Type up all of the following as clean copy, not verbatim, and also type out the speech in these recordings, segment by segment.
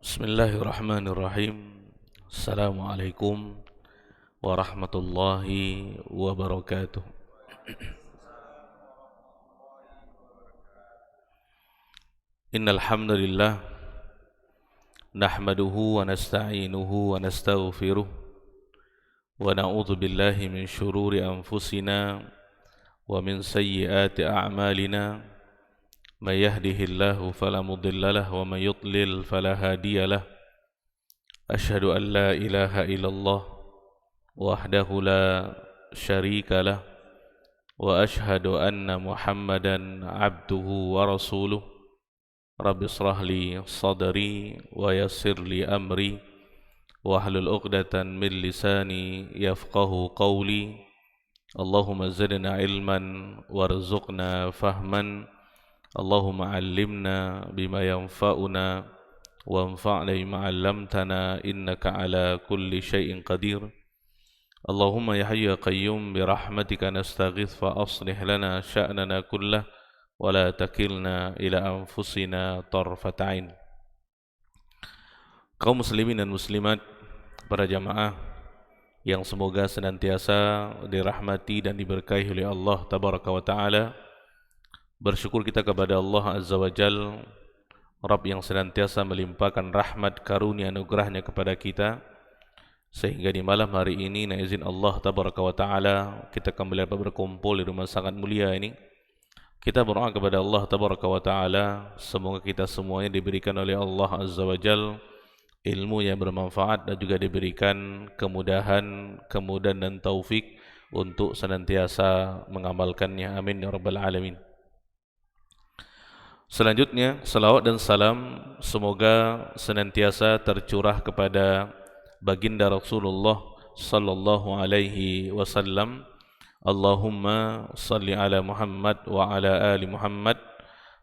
Bismillahirrahmanirrahim. Assalamualaikum warahmatullahi wabarakatuh. Innal hamdalillah nahmaduhu wa nasta'inuhu wa nastaghfiruh wa na'udzu billahi min shururi anfusina wa min sayyiati a'malina. May yahdihillahu fala mudilla lahu wa may yudlil fala hadiya lahu. Asyhadu an la ilaha illallah wahdahu la syarika lah wa asyhadu anna Muhammadan abduhu wa rasuluh. Rabbi israh li sadri wa yassir li amri wahlul 'uqdatan min lisani yafqahu qawli. Allahumma zidna ilman warzuqna fahman. Allahumma 'allimna bima yanfa'una wanfa'na bima 'allamtana innaka 'ala kulli syai'in qadir. Allahumma ya hayyu ya qayyum bi rahmatika nastaghits fa aslih lana sya'nana kullah wa la takilna ila anfusina tarfat 'ain. Kaum muslimin dan muslimat, para jamaah yang semoga senantiasa dirahmati dan diberkahi oleh Allah tabaraka wa taala. Bersyukur kita kepada Allah Azza wa Jal, Rabb yang senantiasa melimpahkan rahmat karunia anugerahnya kepada kita, sehingga di malam hari ini na izin Allah tabaraka wa ta'ala kita kembali berkumpul di rumah sangat mulia ini. Kita berdoa kepada Allah tabaraka wa ta'ala, semoga kita semuanya diberikan oleh Allah Azza wa Jal ilmu yang bermanfaat dan juga diberikan kemudahan dan taufik untuk senantiasa mengamalkannya. Amin ya rabbal alamin. Selanjutnya, salawat dan salam semoga senantiasa tercurah kepada baginda Rasulullah sallallahu alaihi wasallam. Allahumma salli ala Muhammad wa ala ali Muhammad.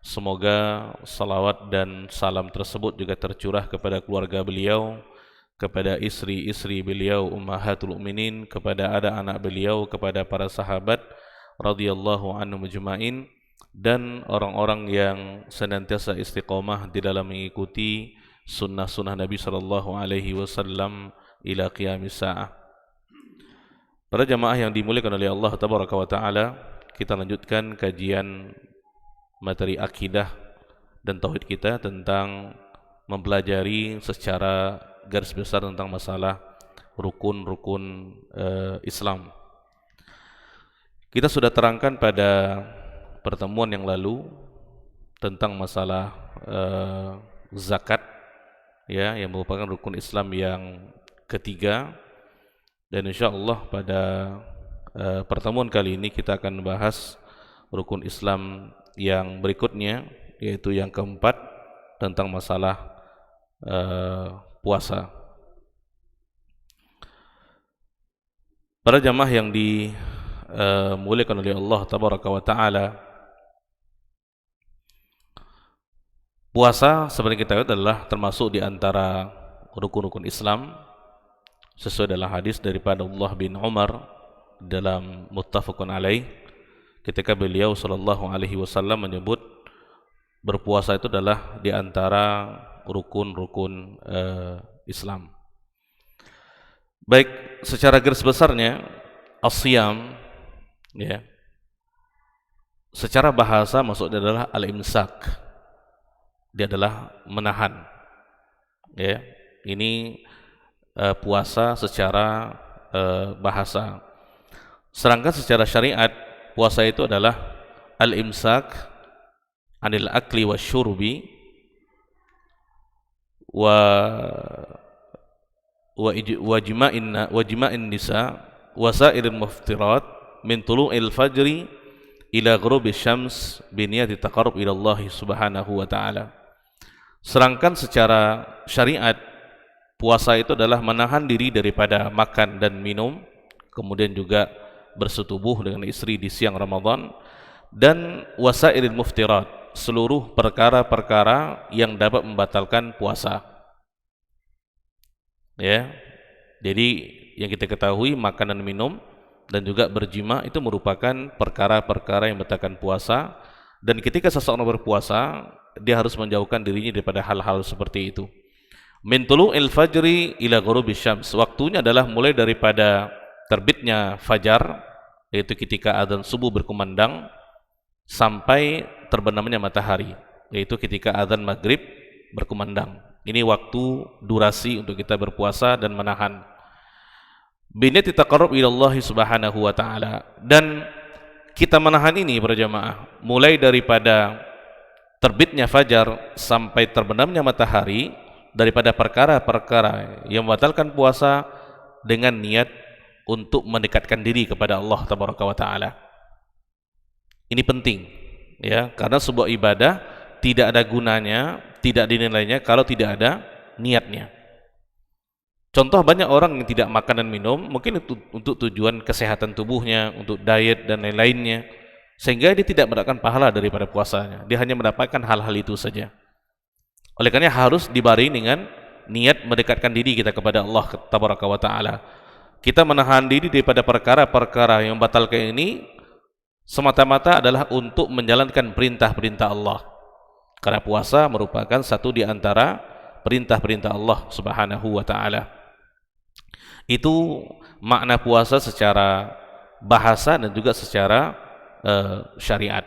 Semoga salawat dan salam tersebut juga tercurah kepada keluarga beliau, kepada istri-istri beliau ummahatul mukminin, kepada anak-anak beliau, kepada para sahabat radhiyallahu anhum ajma'in, dan orang-orang yang senantiasa istiqomah di dalam mengikuti sunnah-sunnah Nabi sallallahu alaihi wasallam ila qiyamis saah. Para jamaah yang dimuliakan oleh Allah tabaraka wa taala, kita lanjutkan kajian materi akidah dan tauhid kita tentang mempelajari secara garis besar tentang masalah rukun-rukun Islam. Kita sudah terangkan pada pertemuan yang lalu tentang masalah zakat, ya, yang merupakan rukun Islam yang ketiga, dan insyaallah pada pertemuan kali ini kita akan membahas rukun Islam yang berikutnya, yaitu yang keempat tentang masalah puasa. Para jamaah yang dimuliakan oleh Allah tabaraka wa taala, puasa seperti kita ketahui adalah termasuk di antara rukun-rukun Islam sesuai dalam hadis daripada Abdullah bin Umar dalam muttafaqun alaih, ketika beliau sallallahu alaihi wasallam menyebut berpuasa itu adalah di antara rukun-rukun Islam. Baik, secara garis besarnya as-siyam, ya, secara bahasa maksudnya adalah al-imsak. Dia adalah menahan, ya. Ini puasa secara bahasa. Sedangkan secara syariat, puasa itu adalah al-imsak anil akli wasyurbi wa jima'in nisa wa sairil muftirat min tulu'il fajri ila ghurubis syams bi niyati taqarrub ila Allah subhanahu wa ta'ala. Sedangkan secara syariat, puasa itu adalah menahan diri daripada makan dan minum, kemudian juga bersetubuh dengan istri di siang Ramadan, dan wasairil muftirat, seluruh perkara-perkara yang dapat membatalkan puasa. Ya. Jadi yang kita ketahui, makan dan minum dan juga berjima itu merupakan perkara-perkara yang membatalkan puasa, dan ketika seseorang berpuasa dia harus menjauhkan dirinya daripada hal-hal seperti itu. Min tulu'il fajri ila ghurubisy syams. Waktunya adalah mulai daripada terbitnya fajar, yaitu ketika azan subuh berkumandang, sampai terbenamnya matahari, yaitu ketika azan maghrib berkumandang. Ini waktu durasi untuk kita berpuasa dan menahan. Biniyati taqarrub ila Allah Subhanahu wa taala. Dan kita menahan ini para jamaah mulai daripada terbitnya fajar sampai terbenamnya matahari daripada perkara-perkara yang membatalkan puasa dengan niat untuk mendekatkan diri kepada Allah Tabaraka wa taala. Ini penting ya, karena sebuah ibadah tidak ada gunanya, tidak dinilainya kalau tidak ada niatnya. Contoh, banyak orang yang tidak makan dan minum mungkin untuk tujuan kesehatan tubuhnya, untuk diet dan lain-lainnya, sehingga dia tidak mendapatkan pahala daripada puasanya. Dia hanya mendapatkan hal-hal itu saja. Oleh karena harus dibarengi dengan niat mendekatkan diri kita kepada Allah Tabaraka wa taala. Kita menahan diri daripada perkara-perkara yang membatalkan ini semata-mata adalah untuk menjalankan perintah-perintah Allah. Karena puasa merupakan satu di antara perintah-perintah Allah Subhanahu wa taala. Itu makna puasa secara bahasa dan juga secara syariat.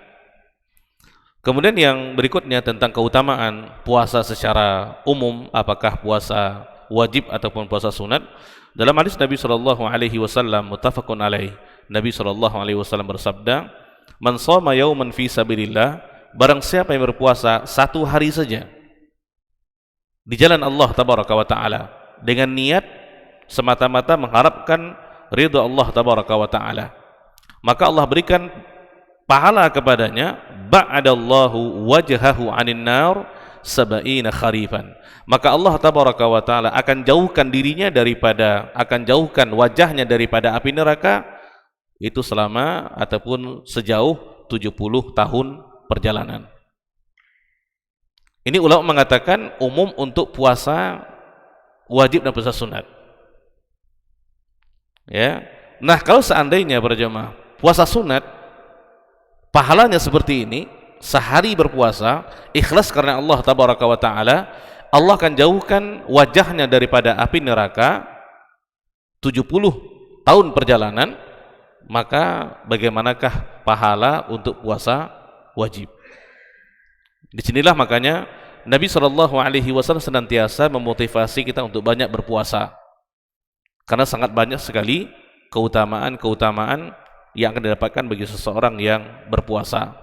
Kemudian yang berikutnya tentang keutamaan puasa secara umum, apakah puasa wajib ataupun puasa sunat. Dalam hadis Nabi sallallahu alaihi wasallam muttafaqun alaih, Nabi sallallahu alaihi wasallam bersabda, "Man shoma yauman fi sabilillah," barang siapa yang berpuasa satu hari saja di jalan Allah Tabaraka wa taala dengan niat semata-mata mengharapkan ridha Allah Tabaraka wa taala, maka Allah berikan pahala kepadanya, ba'adallahu wajhahu 'anil nar sab'ina kharifan. Maka Allah Tabaraka wa taala akan jauhkan wajahnya daripada api neraka itu selama ataupun sejauh 70 tahun perjalanan. Ini ulama mengatakan umum untuk puasa wajib dan puasa sunat. Ya. Nah, kalau seandainya para jemaah puasa sunat pahalanya seperti ini, sehari berpuasa ikhlas karena Allah Tabaraka wa taala, Allah akan jauhkan wajahnya daripada api neraka 70 tahun perjalanan. Maka bagaimanakah pahala untuk puasa wajib? Disinilah makanya Nabi SAW senantiasa memotivasi kita untuk banyak berpuasa, karena sangat banyak sekali keutamaan-keutamaan yang akan didapatkan bagi seseorang yang berpuasa.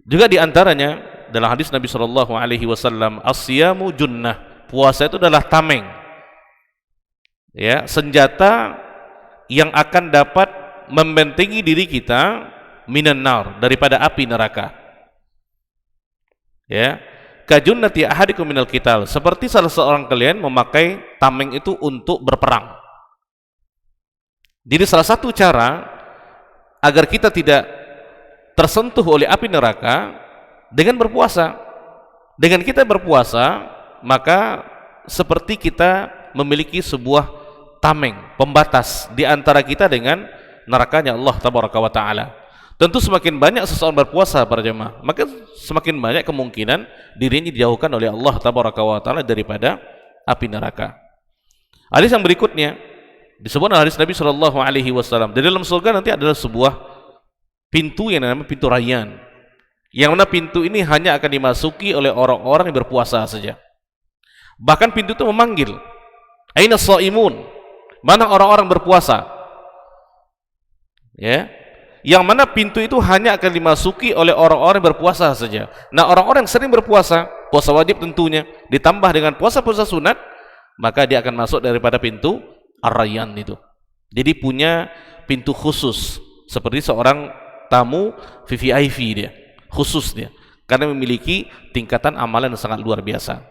Juga diantaranya dalam hadis Nabi SAW, as-siyamu junnah, puasa itu adalah tameng, ya, senjata yang akan dapat membentengi diri kita minan nar, daripada api neraka. Ya, kajunnati ahadikum minal qital, seperti salah seorang kalian memakai tameng itu untuk berperang. Jadi salah satu cara agar kita tidak tersentuh oleh api neraka dengan berpuasa. Dengan kita berpuasa, maka seperti kita memiliki sebuah tameng, pembatas di antara kita dengan nerakanya Allah Tabaraka wa taala. Tentu semakin banyak seseorang berpuasa para jemaah, maka semakin banyak kemungkinan dirinya dijauhkan oleh Allah Tabaraka wa taala daripada api neraka. Hadis yang berikutnya disebut hadis Nabi sallallahu alaihi wasallam. Di dalam surga nanti adalah sebuah pintu yang namanya pintu Rayyan, yang mana pintu ini hanya akan dimasuki oleh orang-orang yang berpuasa saja. Bahkan pintu itu memanggil, "Aina shaimun?" Mana orang-orang berpuasa? Ya, yang mana pintu itu hanya akan dimasuki oleh orang-orang yang berpuasa saja. Nah, orang-orang yang sering berpuasa, puasa wajib tentunya, ditambah dengan puasa-puasa sunat, maka dia akan masuk daripada pintu Ar-Rayyan itu. Jadi punya pintu khusus, seperti seorang tamu VVIP dia, khusus dia, karena memiliki tingkatan amalan yang sangat luar biasa.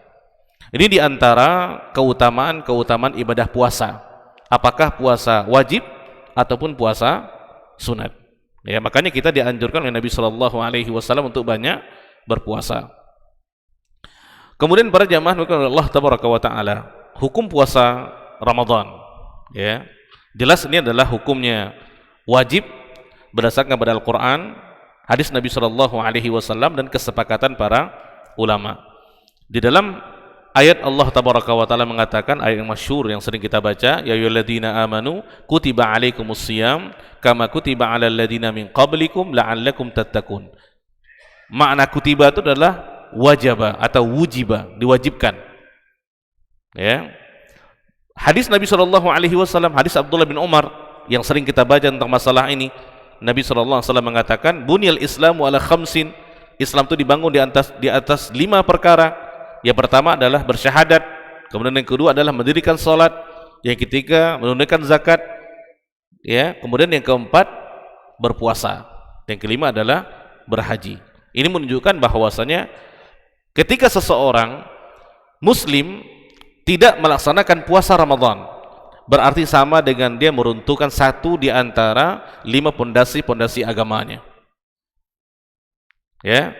Ini diantara keutamaan ibadah puasa. Apakah puasa wajib ataupun puasa sunat? Ya, makanya kita dianjurkan oleh Nabi Shallallahu Alaihi Wasallam untuk banyak berpuasa. Kemudian para jamaah oleh Allah Tabaraka wa taala, hukum puasa Ramadan, ya, jelas ini adalah hukumnya wajib berdasarkan kepada Al-Quran, hadis Nabi Shallallahu Alaihi Wasallam dan kesepakatan para ulama. Di dalam ayat Allah tabaraka wa taala mengatakan, ayat yang masyhur yang sering kita baca, ya ayyuhalladzina amanu kutiba alaikumusiyam kama kutiba alal ladzina min qablikum la'allakum tattaqun. Makna kutiba itu adalah wajaba atau wujiba, diwajibkan. Ya. Hadis Nabi SAW, hadis Abdullah bin Umar yang sering kita baca tentang masalah ini, Nabi SAW mengatakan, Bunyal Islamu ala khamsin, Islam itu dibangun di atas 5 perkara. Yang pertama adalah bersyahadat, kemudian yang kedua adalah mendirikan salat, yang ketiga menunaikan zakat, ya, kemudian yang keempat berpuasa, yang kelima adalah berhaji. Ini menunjukkan bahwasanya ketika seseorang muslim tidak melaksanakan puasa Ramadan, berarti sama dengan dia meruntuhkan satu di antara 5 pondasi-pondasi agamanya. Ya,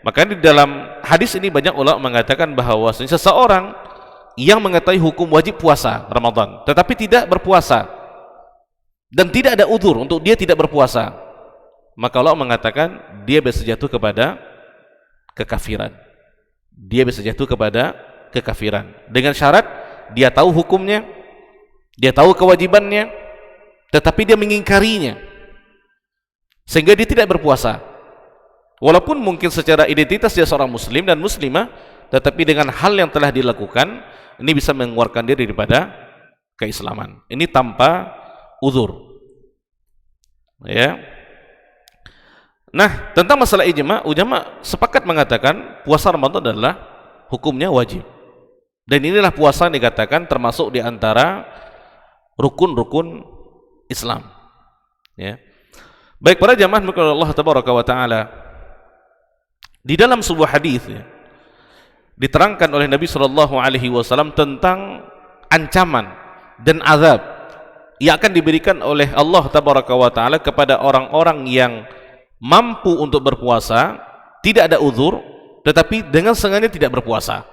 maka di dalam hadis ini banyak ulama mengatakan bahwa seseorang yang mengetahui hukum wajib puasa Ramadan, tetapi tidak berpuasa dan tidak ada udzur untuk dia tidak berpuasa, maka Allah mengatakan dia bisa jatuh kepada kekafiran. Dia bisa jatuh kepada kekafiran dengan syarat dia tahu hukumnya, dia tahu kewajibannya, tetapi dia mengingkarinya sehingga dia tidak berpuasa. Walaupun mungkin secara identitas dia seorang muslim dan muslimah, tetapi dengan hal yang telah dilakukan ini bisa mengeluarkan diri daripada keislaman. Ini tanpa uzur. Ya. Nah, tentang masalah ijma, ulama sepakat mengatakan puasa Ramadan adalah hukumnya wajib. Dan inilah puasa yang dikatakan termasuk di antara rukun-rukun Islam. Ya. Baik para jamaah Allah tabaraka wa taala, di dalam sebuah hadis ya, diterangkan oleh Nabi SAW tentang ancaman dan azab yang akan diberikan oleh Allah tabaraka wa taala kepada orang-orang yang mampu untuk berpuasa, tidak ada uzur, tetapi dengan sengaja tidak berpuasa.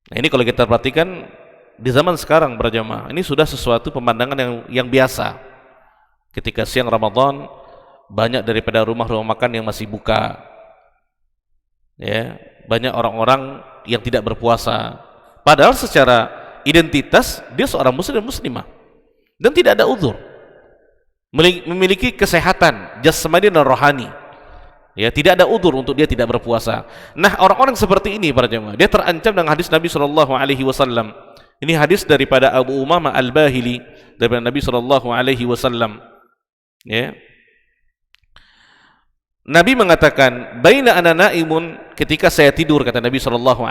Nah, ini kalau kita perhatikan di zaman sekarang berjamaah, ini sudah sesuatu pemandangan yang biasa. Ketika siang Ramadan, banyak daripada rumah-rumah makan yang masih buka. Ya, banyak orang-orang yang tidak berpuasa. Padahal secara identitas dia seorang muslim dan muslimah dan tidak ada uzur. Memiliki kesehatan jasmani dan rohani. Ya, tidak ada udzur untuk dia tidak berpuasa. Nah, orang-orang seperti ini para jemaah, dia terancam dengan hadis Nabi SAW. Ini hadis daripada Abu Umamah Al-Bahili daripada Nabi SAW. Ya. Nabi mengatakan, "Baina ana naimun," ketika saya tidur, kata Nabi SAW,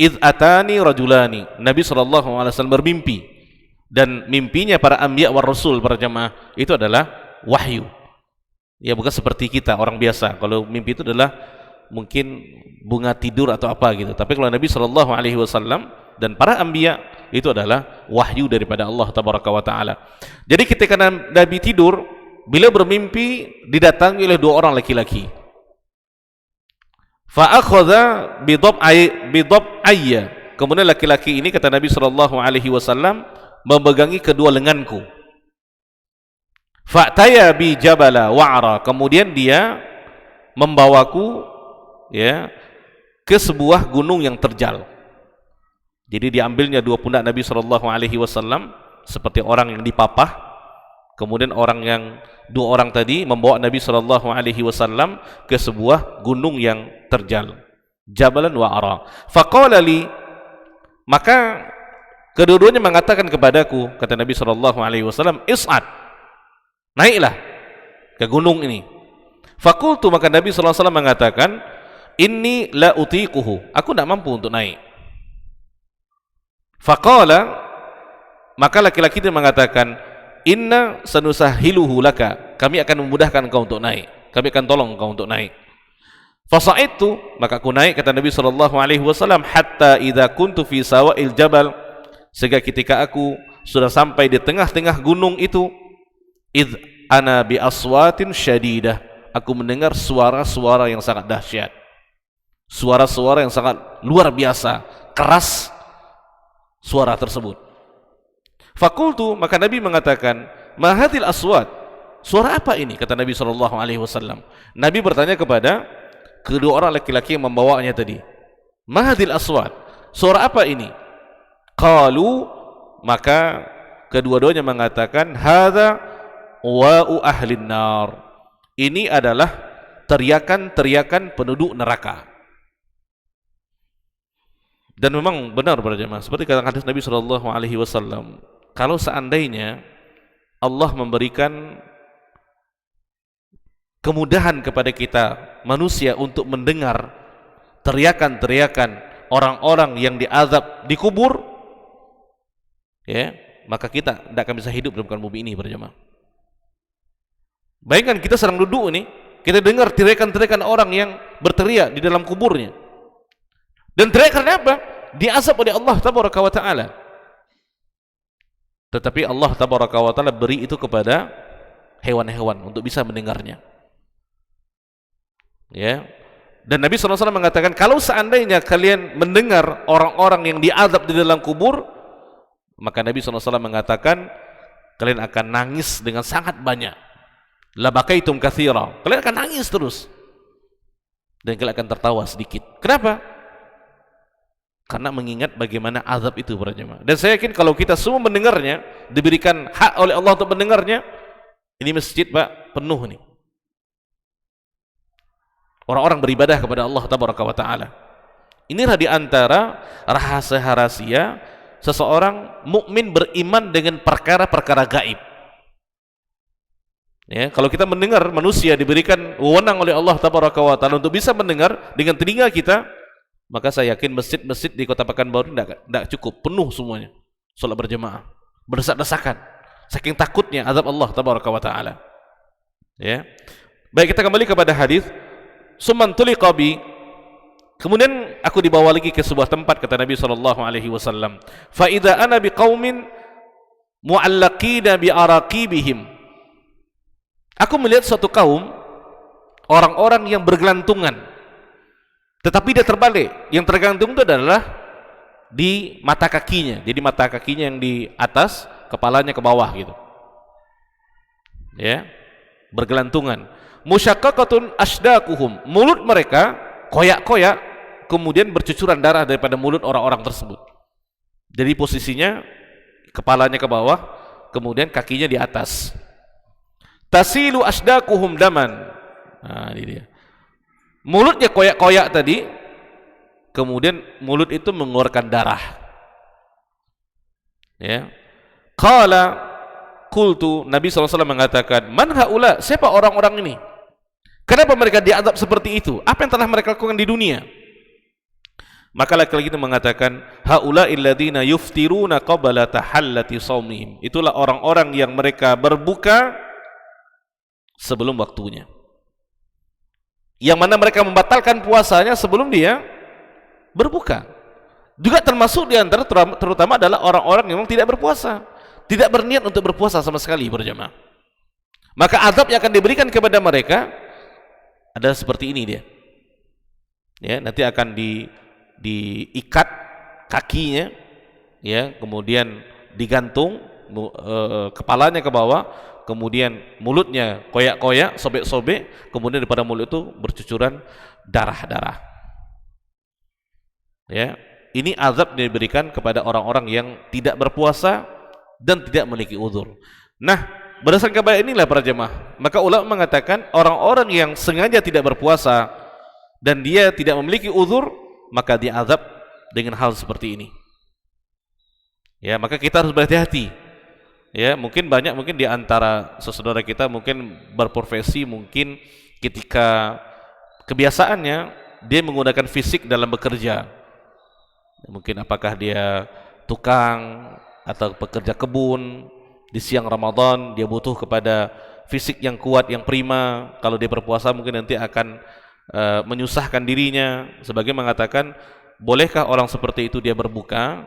"Idz atani rajulani." Nabi SAW bermimpi, dan mimpinya para anbiya war rasul para jemaah itu adalah wahyu. Ya, bukan seperti kita orang biasa. Kalau mimpi itu adalah mungkin bunga tidur atau apa gitu. Tapi kalau Nabi SAW dan para anbiya itu adalah wahyu daripada Allah tabaraka wa taala. Jadi ketika Nabi tidur, beliau bermimpi didatangi oleh 2 orang laki-laki. Fa akhadha bidab'ayya. Kemudian laki-laki ini, kata Nabi SAW, memegangi kedua lenganku. Fa'taya bi jabala wa'ra. Kemudian dia membawaku ya ke sebuah gunung yang terjal. Jadi diambilnya 2 pundak Nabi SAW seperti orang yang dipapah. Kemudian 2 orang tadi membawa Nabi SAW ke sebuah gunung yang terjal, jabalan wa'ra. Faqala li, maka kedua-duanya mengatakan kepadaku, kata Nabi SAW, is'ad, naiklah ke gunung ini. Fakultu, maka Nabi SAW mengatakan, inni la utiquhu, aku tidak mampu untuk naik. Faqala, maka laki-laki itu mengatakan, inna sanusahiluhu laka, kami akan memudahkan engkau untuk naik, kami akan tolong engkau untuk naik. Fasa'idtu, maka aku naik, kata Nabi SAW, hatta idza kuntu fi sawa'il jabal, sehingga ketika aku sudah sampai di tengah-tengah gunung itu, idh ana bi aswatin syadidah, aku mendengar suara-suara yang sangat dahsyat, suara-suara yang sangat luar biasa, keras suara tersebut. Fakultu, maka Nabi mengatakan, ma hadhil aswat, suara apa ini, kata Nabi SAW. Nabi bertanya kepada kedua orang laki-laki yang membawanya tadi, Ma hadhil aswat? Suara apa ini? Qalu, maka kedua-duanya mengatakan hadza wa'u ahlin nar. Ini adalah teriakan-teriakan penduduk neraka. Dan memang benar para jemaah, seperti kata hadis Nabi sallallahu alaihi wasallam, kalau seandainya Allah memberikan kemudahan kepada kita manusia untuk mendengar teriakan-teriakan orang-orang yang diazab di kubur, ya, maka kita tidak akan bisa hidup dalam bumi ini para jemaah. Bayangkan kita sedang duduk ini, kita dengar teriakan-teriakan orang yang berteriak di dalam kuburnya. Dan teriakannya apa? Diazab oleh Allah tabaraka wa taala. Tetapi Allah tabaraka wa taala beri itu kepada hewan-hewan untuk bisa mendengarnya. Ya. Dan Nabi SAW mengatakan, kalau seandainya kalian mendengar orang-orang yang diazab di dalam kubur, maka Nabi SAW mengatakan kalian akan nangis dengan sangat banyak. La bakaitum katsira. Kalian akan nangis terus. Dan kalian akan tertawa sedikit. Kenapa? Karena mengingat bagaimana azab itu para jemaah. Dan saya yakin kalau kita semua mendengarnya, diberikan hak oleh Allah untuk mendengarnya, ini masjid Pak penuh nih. Orang-orang beribadah kepada Allah tabaraka wa taala. Inilah di antara rahasia-rahasia seseorang mukmin beriman dengan perkara-perkara gaib. Ya, kalau kita mendengar manusia diberikan wewenang oleh Allah tabaraka wa taala untuk bisa mendengar dengan telinga kita, maka saya yakin masjid-masjid di Kota Pekanbaru tidak cukup penuh semuanya salat berjemaah, berdesak-desakan saking takutnya azab Allah tabaraka wa taala. Ya. Baik, kita kembali kepada hadis. Summan tuliqa bi, kemudian aku dibawa lagi ke sebuah tempat, kata Nabi sallallahu alaihi wasallam, fa idza ana biqaumin mu'allaqina bi araqibihim. Aku melihat suatu kaum orang-orang yang bergelantungan, tetapi dia terbalik. Yang tergantung itu adalah di mata kakinya. Jadi mata kakinya yang di atas, kepalanya ke bawah gitu. Ya, bergelantungan. Musyaqqaqatun asdaquhum. Mulut mereka koyak-koyak, kemudian bercucuran darah daripada mulut orang-orang tersebut. Jadi posisinya kepalanya ke bawah, kemudian kakinya di atas. Tasilu asdaquhum daman. Nah, ini dia. Mulutnya koyak-koyak tadi, kemudian mulut itu mengeluarkan darah. Ya. Qala qultu, Nabi SAW mengatakan, man haula, siapa orang-orang ini? Kenapa mereka diazab seperti itu? Apa yang telah mereka lakukan di dunia? Maka laki-laki itu mengatakan, haula illadzina yuftiruna qabla tahallati shaumihim. Itulah orang-orang yang mereka berbuka sebelum waktunya, yang mana mereka membatalkan puasanya sebelum dia berbuka. Juga termasuk di antara terutama adalah orang-orang yang memang tidak berpuasa, tidak berniat untuk berpuasa sama sekali berjamaah. Maka azab yang akan diberikan kepada mereka adalah seperti ini dia. Ya, nanti akan diikat kakinya, ya, kemudian digantung kepalanya ke bawah, kemudian mulutnya koyak-koyak, sobek-sobek, kemudian daripada mulut itu bercucuran darah-darah. Ya, ini azab yang diberikan kepada orang-orang yang tidak berpuasa dan tidak memiliki uzur. Nah, berdasarkan kepada inilah para jemaah, maka ulama mengatakan orang-orang yang sengaja tidak berpuasa dan dia tidak memiliki uzur, maka dia azab dengan hal seperti ini. Ya, maka kita harus berhati-hati. Ya, mungkin banyak di antara saudara kita mungkin berprofesi, mungkin ketika kebiasaannya dia menggunakan fisik dalam bekerja. Mungkin apakah dia tukang atau pekerja kebun, di siang Ramadan dia butuh kepada fisik yang kuat, yang prima. Kalau dia berpuasa mungkin nanti akan menyusahkan dirinya. Sebagai mengatakan, bolehkah orang seperti itu dia berbuka?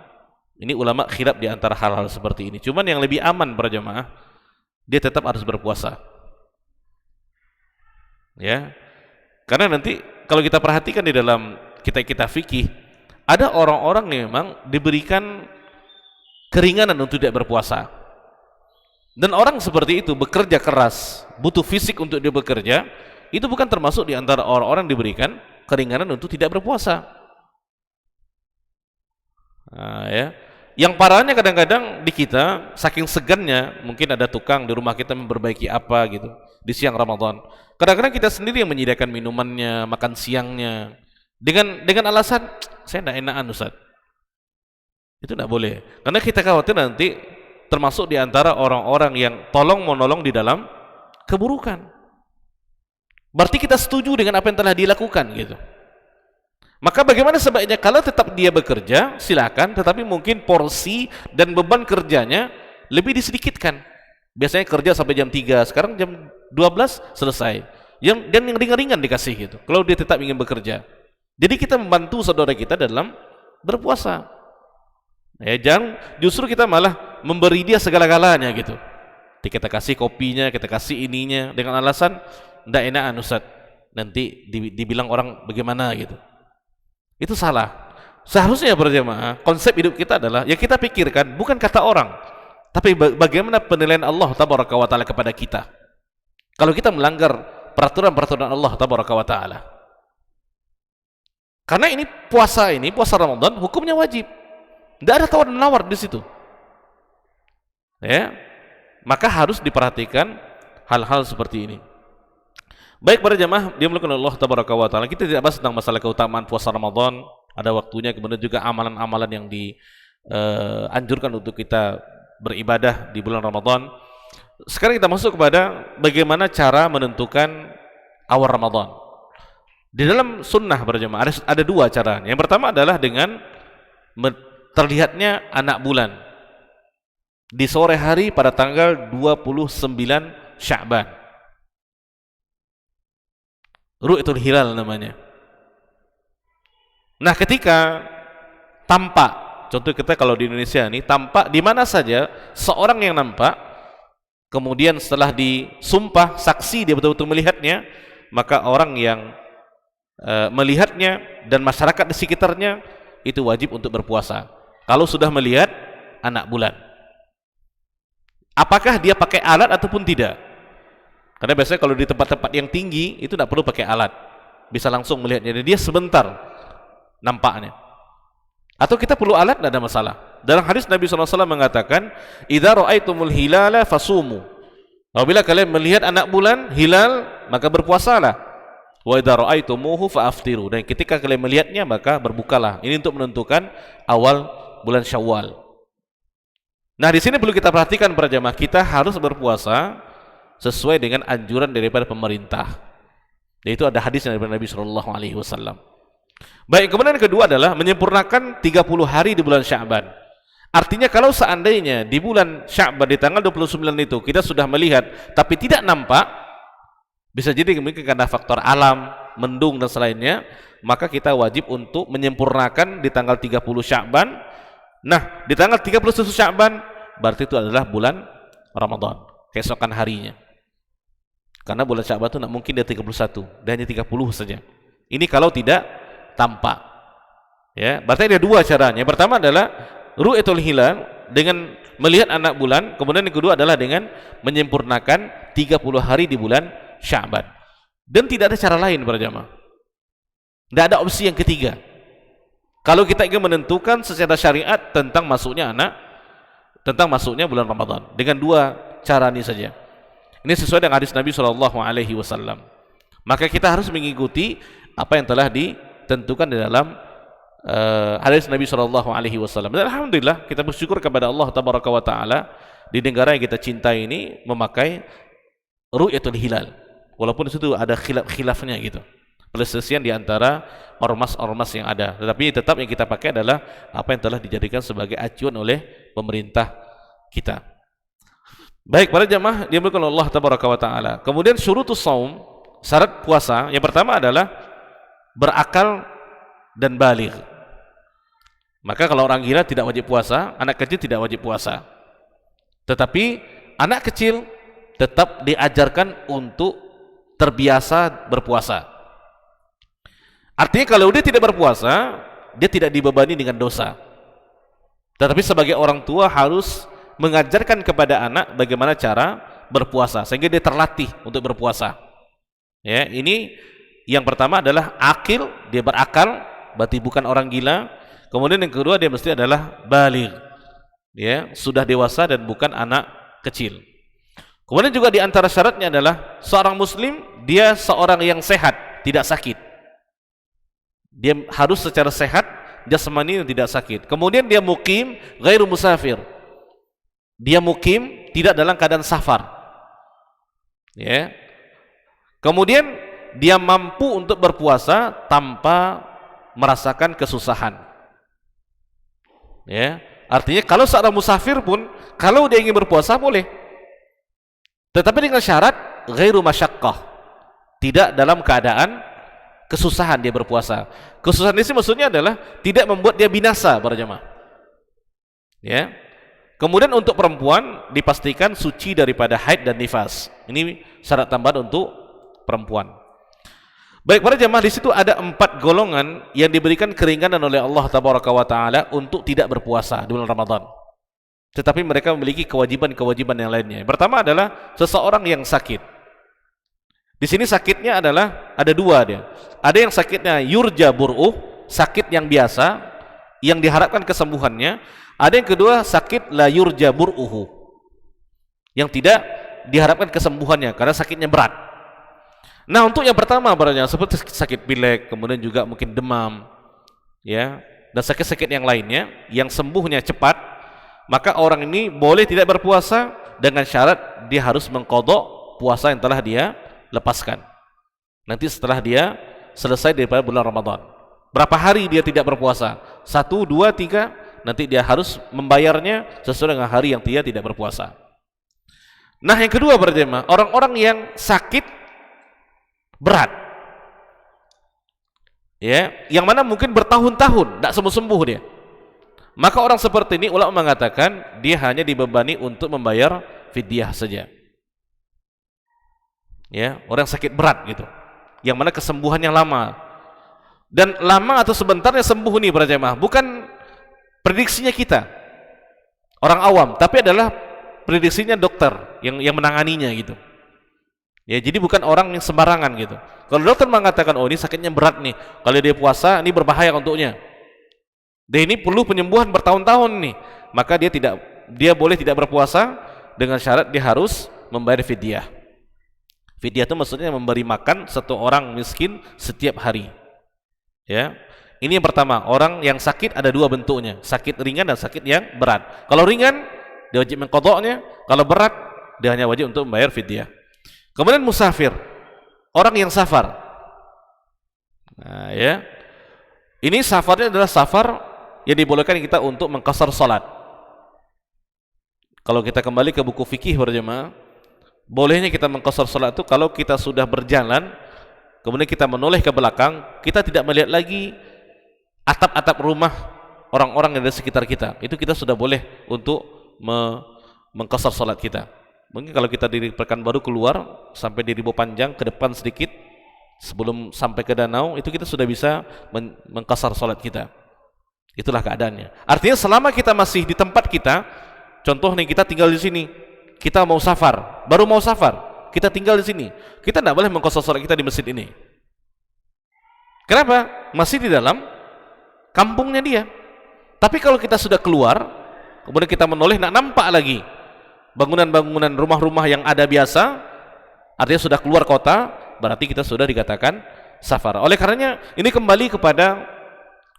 Ini ulama khilaf di antara hal-hal seperti ini. Cuman yang lebih aman para jemaah, dia tetap harus berpuasa. Ya. Karena nanti kalau kita perhatikan di dalam kitab fikih, ada orang-orang yang memang diberikan keringanan untuk tidak berpuasa. Dan orang seperti itu bekerja keras, butuh fisik untuk dia bekerja, itu bukan termasuk di antara orang-orang diberikan keringanan untuk tidak berpuasa. Ya. Yang parahnya kadang-kadang di kita saking segannya, mungkin ada tukang di rumah kita memperbaiki apa gitu di siang Ramadan. Kadang-kadang kita sendiri yang menyediakan minumannya, makan siangnya dengan alasan saya tidak enakan Ustaz. Itu tidak boleh. Karena kita khawatir nanti termasuk di antara orang-orang yang tolong menolong di dalam keburukan. Berarti kita setuju dengan apa yang telah dilakukan gitu. Maka bagaimana sebaiknya? Kalau tetap dia bekerja, silakan, tetapi mungkin porsi dan beban kerjanya lebih disedikitkan. Biasanya kerja sampai jam 3, sekarang jam 12 selesai. Dan yang ringan-ringan dikasih gitu. Kalau dia tetap ingin bekerja. Jadi kita membantu saudara kita dalam berpuasa. Ya, jangan justru kita malah memberi dia segala-galanya gitu. Kita kasih kopinya, kita kasih ininya dengan alasan ndak enakan Ustaz. Nanti dibilang orang bagaimana gitu. Itu salah. Seharusnya berjamaah konsep hidup kita adalah yang kita pikirkan bukan kata orang, tapi bagaimana penilaian Allah tabaraka wa taala kepada kita. Kalau kita melanggar peraturan-peraturan Allah tabaraka wa taala. Karena ini puasa Ramadan hukumnya wajib. Tidak ada tawar menawar di situ. Ya. Maka harus diperhatikan hal-hal seperti ini. Baik para jamaah dimuliakan Allah tabaraka wa taala, kita tidak bahas tentang masalah keutamaan puasa Ramadan, ada waktunya, kemudian juga amalan-amalan yang dianjurkan untuk kita beribadah di bulan Ramadan. Sekarang kita masuk kepada bagaimana cara menentukan awal Ramadan. Di dalam sunnah para jamaah ada dua cara. Yang pertama adalah dengan terlihatnya anak bulan di sore hari pada tanggal 29 Sya'ban. Ru'yatul hilal namanya. Nah, ketika tampak, contoh kita kalau di Indonesia ini tampak di mana saja seorang yang nampak, kemudian setelah disumpah saksi dia betul-betul melihatnya, maka orang yang melihatnya dan masyarakat di sekitarnya itu wajib untuk berpuasa. Kalau sudah melihat anak bulan, apakah dia pakai alat ataupun tidak? Karena biasanya kalau di tempat-tempat yang tinggi itu tidak perlu pakai alat, bisa langsung melihatnya. Dia sebentar nampaknya. Atau kita perlu alat, tidak ada masalah. Dalam hadis Nabi SAW mengatakan, "Idza ra'aitumul hilala fasumu." Apabila kalian melihat anak bulan hilal, maka berpuasalah. Wa idza ra'aitumuhu fa'aftiru. Dan ketika kalian melihatnya, maka berbukalah. Ini untuk menentukan awal bulan Syawal. Nah, di sini perlu kita perhatikan para jamaah, kita harus berpuasa sesuai dengan anjuran daripada pemerintah. Yaitu ada hadis dari Nabi sallallahu alaihi wasallam. Baik, kemudian yang kedua adalah menyempurnakan 30 hari di bulan Sya'ban. Artinya kalau seandainya di bulan Sya'ban di tanggal 29 itu kita sudah melihat tapi tidak nampak, bisa jadi mungkin karena faktor alam, mendung dan selainnya, maka kita wajib untuk menyempurnakan di tanggal 30 Sya'ban. Nah, di tanggal 31 Sya'ban berarti itu adalah bulan Ramadan, keesokan harinya. Karena bulan Sya'ban itu tidak mungkin dia 31, dan hanya 30 saja. Ini kalau tidak tampak. Ya, berarti ada dua caranya. Yang pertama adalah ru'yatul hilal dengan melihat anak bulan, kemudian yang kedua adalah dengan menyempurnakan 30 hari di bulan Sya'ban. Dan tidak ada cara lain para jamaah. Tidak ada opsi yang ketiga. Kalau kita ingin menentukan secara syariat tentang masuknya bulan Ramadan, dengan dua cara ini saja. Ini sesuai dengan hadis Nabi SAW. Maka kita harus mengikuti apa yang telah ditentukan di dalam hadis Nabi SAW. Dan alhamdulillah kita bersyukur kepada Allah Tabaraka wa Taala di negara yang kita cintai ini memakai ru'yatul hilal. Walaupun di situ ada khilafnya gitu, perselisihan di antara ormas-ormas yang ada. Tetapi tetap yang kita pakai adalah apa yang telah dijadikan sebagai acuan oleh pemerintah kita. Baik, para jamaah dimuliakan Allah Tabaraka wa Taala. Kemudian syurutus shaum, syarat puasa yang pertama adalah berakal dan baligh. Maka kalau orang gila tidak wajib puasa, anak kecil tidak wajib puasa. Tetapi anak kecil tetap diajarkan untuk terbiasa berpuasa. Artinya kalau dia tidak berpuasa, dia tidak dibebani dengan dosa. Tetapi sebagai orang tua harus mengajarkan kepada anak bagaimana cara berpuasa sehingga dia terlatih untuk berpuasa. Ya, ini yang pertama adalah akil, dia berakal, berarti bukan orang gila. Kemudian yang kedua dia mesti adalah baligh, ya, sudah dewasa dan bukan anak kecil. Kemudian juga di antara syaratnya adalah seorang muslim dia seorang yang sehat, tidak sakit. Dia harus secara sehat jasmani dan tidak sakit. Kemudian dia mukim ghairu musafir. Dia mukim tidak dalam keadaan safar. Ya. Kemudian dia mampu untuk berpuasa tanpa merasakan kesusahan. Ya. Artinya kalau seorang musafir pun kalau dia ingin berpuasa boleh. Tetapi dengan syarat ghairu masyaqqah. Tidak dalam keadaan kesusahan dia berpuasa. Kesusahan ini maksudnya adalah tidak membuat dia binasa para jemaah. Ya. Kemudian untuk perempuan dipastikan suci daripada haid dan nifas. Ini syarat tambahan untuk perempuan. Baik para jemaah, di situ ada 4 golongan yang diberikan keringanan oleh Allah Tabaraka wa Taala untuk tidak berpuasa di bulan Ramadan. Tetapi mereka memiliki kewajiban-kewajiban yang lainnya. Yang pertama adalah seseorang yang sakit. Di sini sakitnya adalah ada 2 dia. Ada yang sakitnya yurja bur'uh, sakit yang biasa yang diharapkan kesembuhannya. Ada yang kedua sakit la yurja bur'uhu, yang tidak diharapkan kesembuhannya karena sakitnya berat. Nah, untuk yang pertama barangnya seperti sakit pilek, kemudian juga mungkin demam, ya, dan sakit-sakit yang lainnya yang sembuhnya cepat, maka orang ini boleh tidak berpuasa dengan syarat dia harus mengqadha puasa yang telah dia lepaskan. Nanti setelah dia selesai daripada bulan Ramadan. Berapa hari dia tidak berpuasa? 1, 2, 3, nanti dia harus membayarnya sesuai dengan hari yang dia tidak berpuasa. Nah, yang kedua berjemaah, orang-orang yang sakit berat, ya, yang mana mungkin bertahun-tahun tidak sembuh-sembuh dia. Maka orang seperti ini ulama mengatakan dia hanya dibebani untuk membayar fidyah saja. Ya, orang sakit berat gitu, yang mana kesembuhannya lama. Dan lama atau sebentarnya sembuh nih para jemaah, bukan prediksinya kita orang awam, tapi adalah prediksinya dokter yang menanganinya gitu. Ya, jadi bukan orang yang sembarangan gitu. Kalau dokter mengatakan oh ini sakitnya berat nih, kalau dia puasa ini berbahaya untuknya, dan ini perlu penyembuhan bertahun-tahun nih, maka dia boleh tidak berpuasa dengan syarat dia harus membayar fidyah. Fidyah itu maksudnya memberi makan 1 orang miskin setiap hari. Ya. Ini yang pertama, orang yang sakit ada 2 bentuknya, sakit ringan dan sakit yang berat. Kalau ringan dia wajib mengqadha'nya, kalau berat dia hanya wajib untuk membayar fidyah. Kemudian musafir, orang yang safar. Nah, ya. Ini safarnya adalah safar yang dibolehkan kita untuk mengqasar salat. Kalau kita kembali ke buku fikih berjemaah, bolehnya kita mengqasar salat itu kalau kita sudah berjalan, kemudian kita menoleh ke belakang, kita tidak melihat lagi atap-atap rumah orang-orang yang ada di sekitar kita. Itu kita sudah boleh untuk mengqasar salat kita. Mungkin kalau kita dari Pekanbaru keluar sampai di Ribo Panjang ke depan sedikit sebelum sampai ke danau, itu kita sudah bisa mengqasar salat kita. Itulah keadaannya. Artinya selama kita masih di tempat kita, contoh nih kita tinggal di sini, kita mau safar, baru mau safar, kita tinggal di sini, kita tidak boleh mengqasar salat kita di masjid ini. Kenapa? Masih di dalam kampungnya dia. Tapi kalau kita sudah keluar, kemudian kita menoleh, nak nampak lagi bangunan-bangunan rumah-rumah yang ada biasa, artinya sudah keluar kota, berarti kita sudah dikatakan safar. Oleh karenanya ini kembali kepada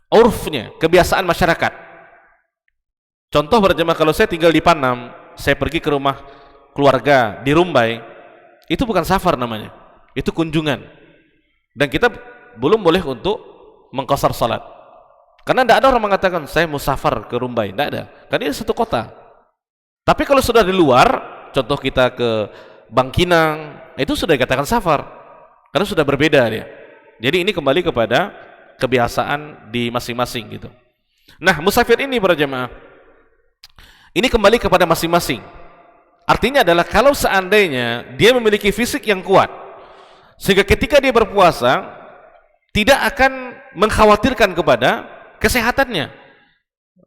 urfnya, kebiasaan masyarakat. Contoh berjemaah, kalau saya tinggal di Panam, saya pergi ke rumah keluarga di Rumbai, itu bukan safar namanya, itu kunjungan, dan kita belum boleh untuk mengqasar salat. Karena tidak ada orang mengatakan saya mau safar ke Rumbai, tidak ada, karena ini satu kota. Tapi kalau sudah di luar, contoh kita ke Bangkinang, itu sudah dikatakan safar, karena sudah berbeda dia. Jadi ini kembali kepada kebiasaan di masing-masing gitu. Nah, musafir ini para jemaah, ini kembali kepada masing-masing. Artinya adalah kalau seandainya dia memiliki fisik yang kuat, sehingga ketika dia berpuasa tidak akan mengkhawatirkan kepada kesehatannya,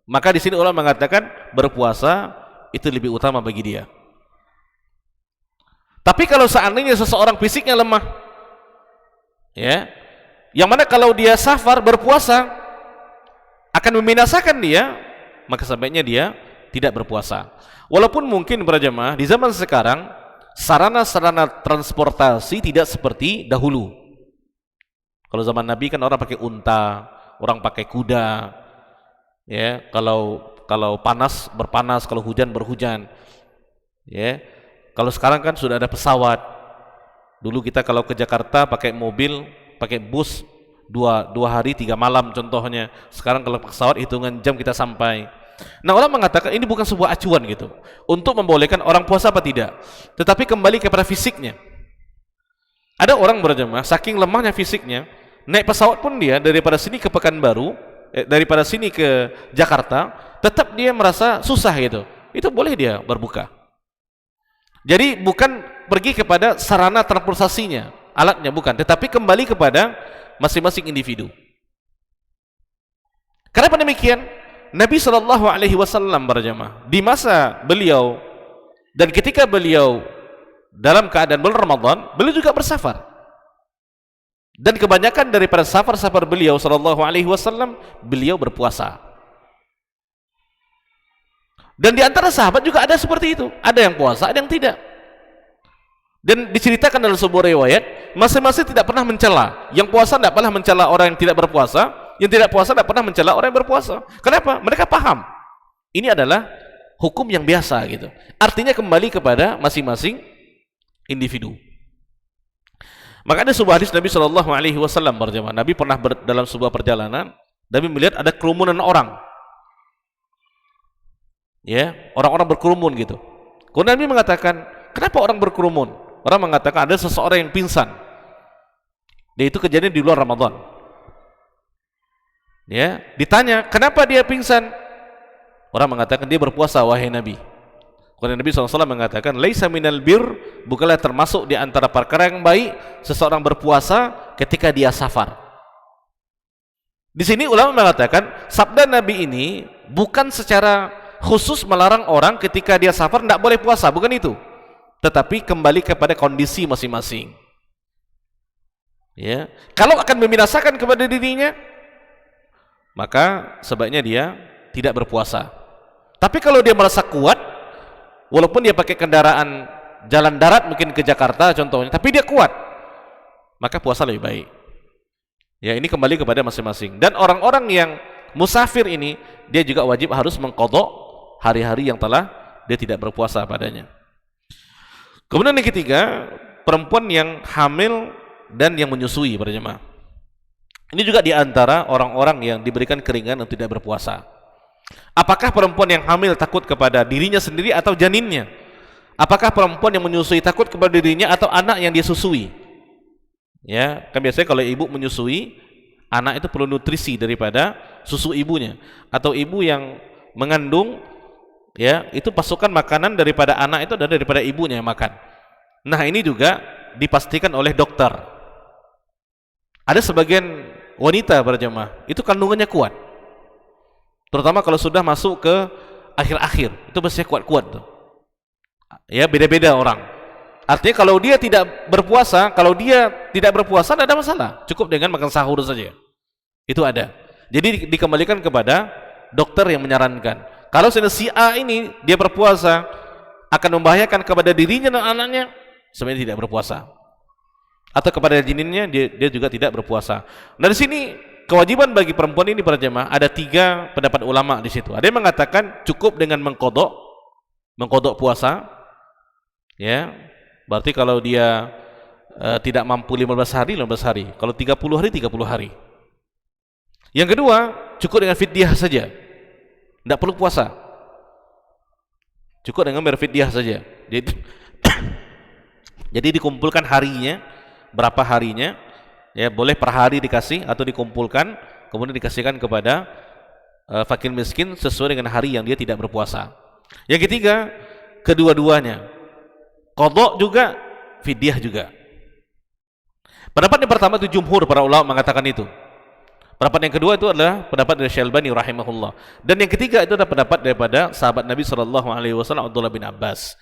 maka di sini ulama mengatakan berpuasa itu lebih utama bagi dia. Tapi kalau seandainya seseorang fisiknya lemah, ya, yang mana kalau dia safar berpuasa akan membinasakan dia, maka sebaiknya dia tidak berpuasa. Walaupun mungkin para jemaah di zaman sekarang sarana-sarana transportasi tidak seperti dahulu. Kalau zaman Nabi kan orang pakai unta, orang pakai kuda, ya. Kalau panas berpanas, kalau hujan berhujan, ya. Kalau sekarang kan sudah ada pesawat. Dulu kita kalau ke Jakarta pakai mobil, pakai bus dua hari 3 malam contohnya. Sekarang kalau pesawat hitungan jam kita sampai. Nah, orang mengatakan ini bukan sebuah acuan gitu untuk membolehkan orang puasa apa tidak, tetapi kembali kepada fisiknya. Ada orang berjemaah saking lemahnya fisiknya, naik pesawat pun dia daripada sini ke Pekanbaru, daripada sini ke Jakarta, tetap dia merasa susah gitu. Itu boleh dia berbuka. Jadi bukan pergi kepada sarana transportasinya, alatnya bukan, tetapi kembali kepada masing-masing individu. Kenapa demikian? Nabi SAW berjamaah di masa beliau dan ketika beliau dalam keadaan bulan Ramadan, beliau juga bersafar. Dan kebanyakan daripada safar-safar beliau SAW, beliau berpuasa. Dan di antara sahabat juga ada seperti itu. Ada yang puasa, ada yang tidak. Dan diceritakan dalam sebuah riwayat, masing-masing tidak pernah mencela. Yang puasa tidak pernah mencela orang yang tidak berpuasa, yang tidak puasa tidak pernah mencela orang yang berpuasa. Kenapa? Mereka paham. Ini adalah hukum yang biasa gitu. Artinya kembali kepada masing-masing individu. Maka ada sebuah hadis Nabi SAW berjamaah. Nabi pernah dalam sebuah perjalanan, Nabi melihat ada kerumunan orang. Ya, orang-orang berkerumun gitu. Kemudian Nabi mengatakan, kenapa orang berkerumun? Orang mengatakan ada seseorang yang pingsan. Dia itu kejadian di luar Ramadan. Ya, ditanya, kenapa dia pingsan? Orang mengatakan dia berpuasa, wahai Nabi. Kemudian Nabi SAW mengatakan, laisa minal bir, bukanlah termasuk di antara perkara yang baik seseorang berpuasa ketika dia safar. Di sini ulama mengatakan sabda Nabi ini bukan secara khusus melarang orang ketika dia safar tidak boleh puasa, bukan itu, tetapi kembali kepada kondisi masing-masing. Ya, kalau akan membinasakan kepada dirinya, maka sebaiknya dia tidak berpuasa. Tapi kalau dia merasa kuat, walaupun dia pakai kendaraan jalan darat mungkin ke Jakarta contohnya, tapi dia kuat, maka puasa lebih baik. Ya, ini kembali kepada masing-masing. Dan orang-orang yang musafir ini, dia juga wajib harus mengqadha hari-hari yang telah dia tidak berpuasa padanya. Kemudian yang ketiga, perempuan yang hamil dan yang menyusui para jemaah. Ini juga diantara orang-orang yang diberikan keringanan untuk tidak berpuasa. Apakah perempuan yang hamil takut kepada dirinya sendiri atau janinnya? Apakah perempuan yang menyusui takut kepada dirinya atau anak yang dia susui? Ya, kan biasanya kalau ibu menyusui, anak itu perlu nutrisi daripada susu ibunya, atau ibu yang mengandung, ya, itu pasukan makanan daripada anak itu adalah daripada ibunya yang makan. Nah, ini juga dipastikan oleh dokter. Ada sebagian wanita berjamaah itu kandungannya kuat, terutama kalau sudah masuk ke akhir-akhir, itu biasanya kuat-kuat tuh. Ya, beda-beda orang. Artinya kalau dia tidak berpuasa, tidak ada masalah, cukup dengan makan sahur saja. Itu ada. Jadi dikembalikan kepada dokter yang menyarankan. Kalau si A ini dia berpuasa akan membahayakan kepada dirinya dan anaknya, sebenarnya tidak berpuasa. Atau kepada janinnya dia juga tidak berpuasa. Dari sini kewajiban bagi perempuan ini para jemaah ada 3 pendapat ulama di situ. Ada yang mengatakan cukup dengan mengqadha puasa. Ya. Berarti kalau dia tidak mampu 15 hari, kalau 30 hari 30 hari. Yang kedua, cukup dengan fidyah saja. Tidak perlu puasa. Cukup dengan berfidyah saja. Jadi dikumpulkan harinya, berapa harinya, ya, boleh per hari dikasih atau dikumpulkan kemudian dikasihkan kepada fakir miskin sesuai dengan hari yang dia tidak berpuasa. Yang ketiga, kedua-duanya, qadha juga, fidyah juga. Pendapat yang pertama itu jumhur para ulama mengatakan itu. Pendapat yang kedua itu adalah pendapat dari Syalbani rahimahullah. Dan yang ketiga itu adalah pendapat daripada sahabat Nabi SAW Abdullah bin Abbas.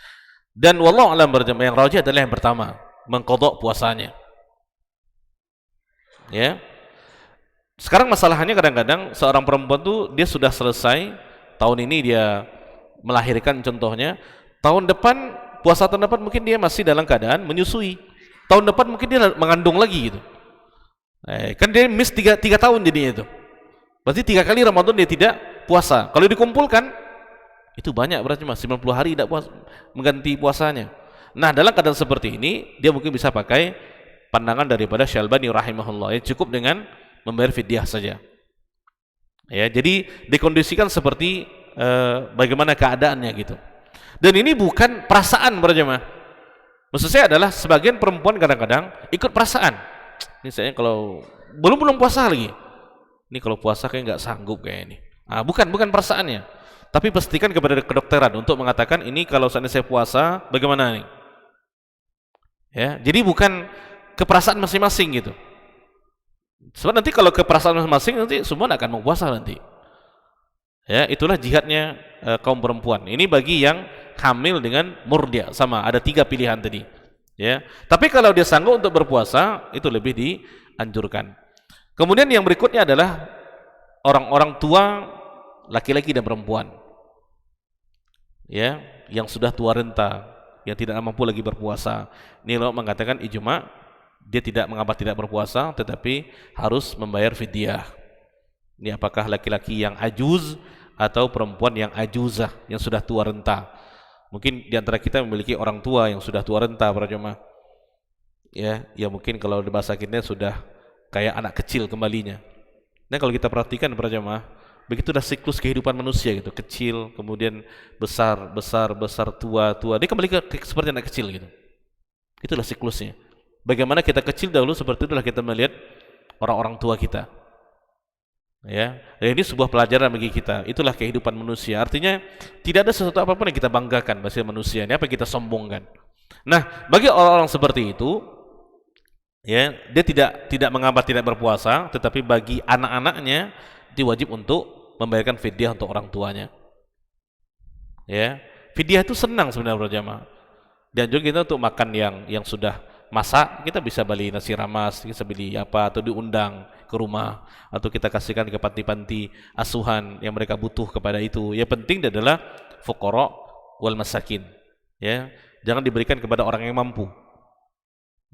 Dan wallahu a'lam berjamaah, yang rajih adalah yang pertama, mengqadha puasanya. Ya. Sekarang masalahnya kadang-kadang seorang perempuan tuh dia sudah selesai tahun ini dia melahirkan contohnya, tahun depan puasa tahun depan mungkin dia masih dalam keadaan menyusui. Tahun depan mungkin dia mengandung lagi gitu. Kan dia miss tiga tahun jadinya itu. Berarti 3 kali Ramadan dia tidak puasa. Kalau dikumpulkan itu banyak berarti mas 90 hari tidak puasa, mengganti puasanya. Nah, dalam keadaan seperti ini dia mungkin bisa pakai pandangan daripada Syalbani rahimahullah, yang cukup dengan membayar fidyah saja. Ya, jadi dikondisikan seperti bagaimana keadaannya gitu. Dan ini bukan perasaan berjamaah. Maksud saya adalah sebagian perempuan kadang-kadang ikut perasaan. Misalnya kalau belum puasa lagi. Ini kalau puasa kayak nggak sanggup kayak ini. Bukan perasaannya. Tapi pastikan kepada kedokteran untuk mengatakan ini kalau seandainya saya puasa bagaimana nih? Ya, jadi bukan keperasaan masing-masing gitu. Sebab nanti kalau keperasaan masing-masing nanti semua akan mau puasa nanti. Ya, itulah jihadnya kaum perempuan. Ini bagi yang hamil dengan murdia, sama ada 3 pilihan tadi. Ya, tapi kalau dia sanggup untuk berpuasa itu lebih dianjurkan. Kemudian yang berikutnya adalah orang-orang tua laki-laki dan perempuan. Ya, yang sudah tua renta, yang tidak mampu lagi berpuasa. Ini ulama mengatakan ijma' dia tidak mengapa tidak berpuasa tetapi harus membayar fidyah. Ini apakah laki-laki yang ajuz atau perempuan yang ajuzah, yang sudah tua renta. Mungkin di antara kita memiliki orang tua yang sudah tua renta para jemaah. Ya mungkin kalau di bahasa kita sudah kayak anak kecil kembalinya. Nah, kalau kita perhatikan para jemaah, begitulah siklus kehidupan manusia gitu, kecil, kemudian besar, tua. Dia kembali seperti anak kecil gitu. Itulah siklusnya. Bagaimana kita kecil dahulu, seperti itulah kita melihat orang-orang tua kita. Ya, ini sebuah pelajaran bagi kita. Itulah kehidupan manusia. Artinya tidak ada sesuatu apapun yang kita banggakan bagi manusia. Ini apa yang kita sombongkan. Nah, bagi orang-orang seperti itu, ya, dia tidak mengapa tidak berpuasa, tetapi bagi anak-anaknya dia wajib untuk membayarkan fidyah untuk orang tuanya. Ya, fidyah itu senang sebenarnya berjamaah. Dan juga kita untuk makan yang sudah masak, kita bisa beli nasi ramas, kita beli apa, atau diundang ke rumah, atau kita kasihkan ke panti-panti asuhan yang mereka butuh kepada itu. Yang penting adalah fuqara wal masakin. Ya, jangan diberikan kepada orang yang mampu.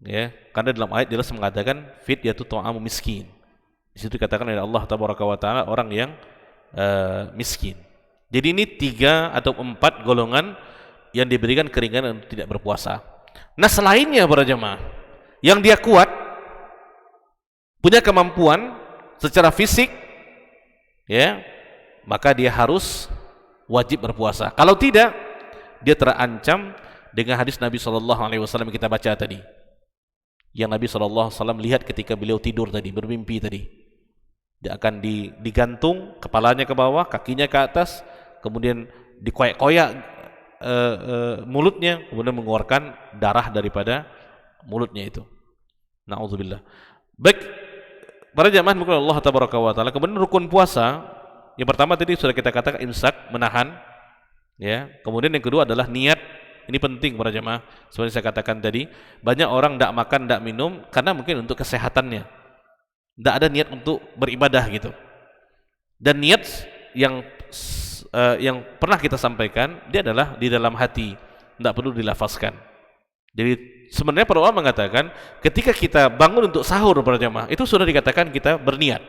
Ya, karena dalam ayat jelas mengatakan fidyatu ta'amu miskin. Di situ dikatakan oleh Allah tabaraka wa taala orang yang miskin. Jadi ini 3 atau 4 golongan yang diberikan keringanan untuk tidak berpuasa. Nah, selainnya para jemaah yang dia kuat, punya kemampuan secara fisik, ya, maka dia harus wajib berpuasa. Kalau tidak, dia terancam dengan hadis Nabi SAW yang kita baca tadi. Yang Nabi SAW lihat ketika beliau tidur tadi, bermimpi tadi. Dia akan digantung, kepalanya ke bawah, kakinya ke atas, kemudian dikoyak-koyak mulutnya, kemudian mengeluarkan darah daripada mulutnya itu. Na'udzubillah. Baik, para jamaah mungkin Allah tabaraka wa taala. Kemudian rukun puasa, yang pertama tadi sudah kita katakan imsak, menahan. Ya, kemudian yang kedua adalah niat. Ini penting para jemaah. Seperti saya katakan tadi, banyak orang tidak makan, tidak minum karena mungkin untuk kesehatannya. Tidak ada niat untuk beribadah gitu. Dan niat yang pernah kita sampaikan, dia adalah di dalam hati, tidak perlu dilafazkan. Jadi sebenarnya para ulama mengatakan, ketika kita bangun untuk sahur para jemaah, itu sudah dikatakan kita berniat.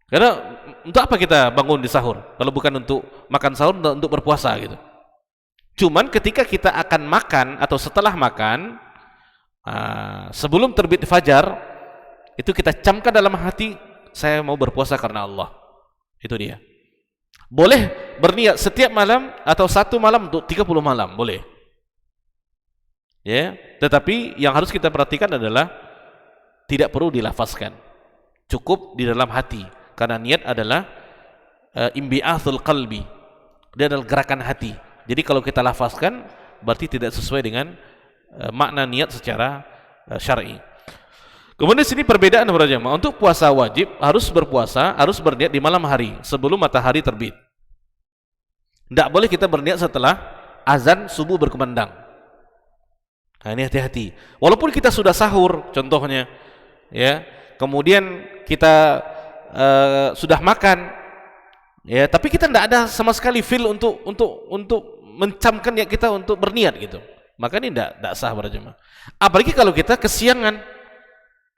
Karena untuk apa kita bangun di sahur? Kalau bukan untuk makan sahur, untuk berpuasa gitu. Cuman ketika kita akan makan atau setelah makan, sebelum terbit fajar, itu kita camkan dalam hati, saya mau berpuasa karena Allah. Itu dia. Boleh berniat setiap malam atau 1 malam untuk 30 malam, boleh. Ya, tetapi yang harus kita perhatikan adalah tidak perlu dilafazkan. Cukup di dalam hati, karena niat adalah imbi'athul qalbi. Dia adalah gerakan hati. Jadi kalau kita lafazkan berarti tidak sesuai dengan makna niat secara syar'i. Kemudian sini perbedaan para jemaah. Untuk puasa wajib harus berpuasa, harus berniat di malam hari sebelum matahari terbit. Tidak boleh kita berniat setelah azan subuh berkumandang. Nah, ini hati-hati. Walaupun kita sudah sahur contohnya, ya, kemudian kita sudah makan, ya, tapi kita tidak ada sama sekali feel untuk mencamkan niat kita untuk berniat gitu, maka ini tidak sah para jemaah. Apalagi kalau kita kesiangan,